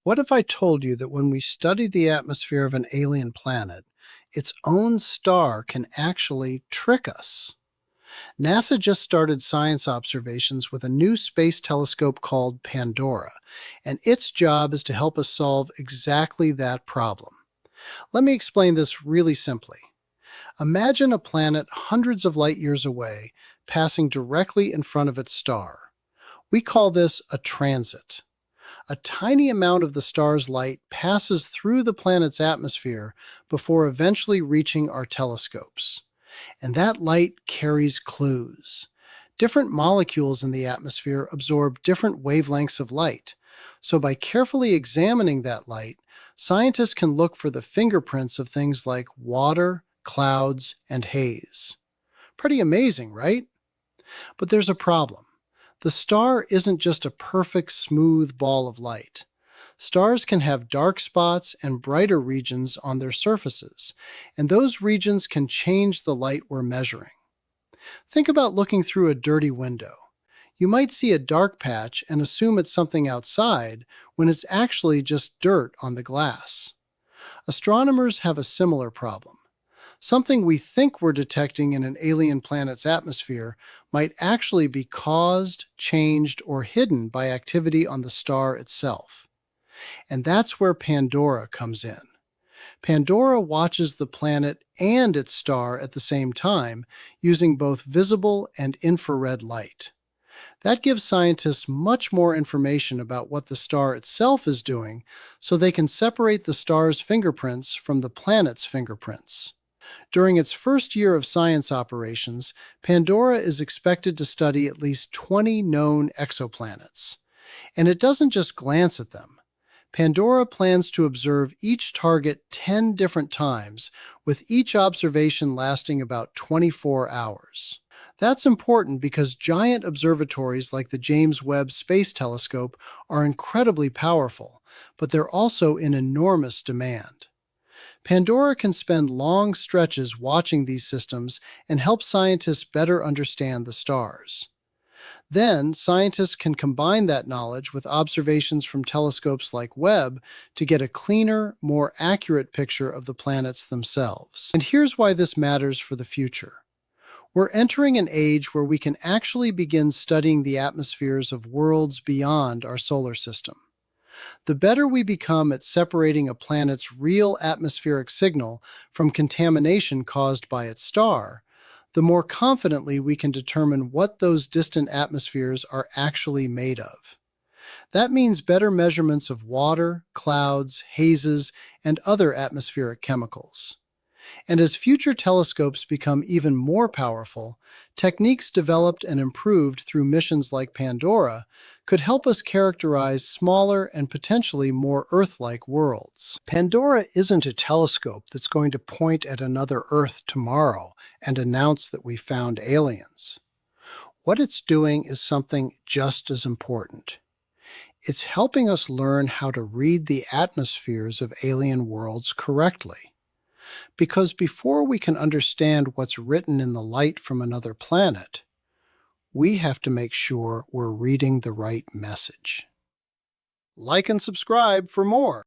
What if I told you that when we study the atmosphere of an alien planet, its own star can actually trick us? NASA just started science observations with a new space telescope called Pandora, and its job is to help us solve exactly that problem. Let me explain this really simply. Imagine a planet hundreds of light years away, passing directly in front of its star. We call this a transit. A tiny amount of the star's light passes through the planet's atmosphere before eventually reaching our telescopes. And that light carries clues. Different molecules in the atmosphere absorb different wavelengths of light. So by carefully examining that light, scientists can look for the fingerprints of things like water, clouds, and haze. Pretty amazing, right? But there's a problem. The star isn't just a perfect, smooth ball of light. Stars can have dark spots and brighter regions on their surfaces, and those regions can change the light we're measuring. Think about looking through a dirty window. You might see a dark patch and assume it's something outside when it's actually just dirt on the glass. Astronomers have a similar problem. Something we think we're detecting in an alien planet's atmosphere might actually be caused, changed, or hidden by activity on the star itself. And that's where Pandora comes in. Pandora watches the planet and its star at the same time, using both visible and infrared light. That gives scientists much more information about what the star itself is doing, so they can separate the star's fingerprints from the planet's fingerprints. During its first year of science operations, Pandora is expected to study at least 20 known exoplanets. And it doesn't just glance at them. Pandora plans to observe each target 10 different times, with each observation lasting about 24 hours. That's important because giant observatories like the James Webb Space Telescope are incredibly powerful, but they're also in enormous demand. Pandora can spend long stretches watching these systems and help scientists better understand the stars. Then, scientists can combine that knowledge with observations from telescopes like Webb to get a cleaner, more accurate picture of the planets themselves. And here's why this matters for the future. We're entering an age where we can actually begin studying the atmospheres of worlds beyond our solar system. The better we become at separating a planet's real atmospheric signal from contamination caused by its star, the more confidently we can determine what those distant atmospheres are actually made of. That means better measurements of water, clouds, hazes, and other atmospheric chemicals. And as future telescopes become even more powerful, techniques developed and improved through missions like Pandora could help us characterize smaller and potentially more Earth-like worlds. Pandora isn't a telescope that's going to point at another Earth tomorrow and announce that we found aliens. What it's doing is something just as important. It's helping us learn how to read the atmospheres of alien worlds correctly. Because before we can understand what's written in the light from another planet, we have to make sure we're reading the right message. Like and subscribe for more.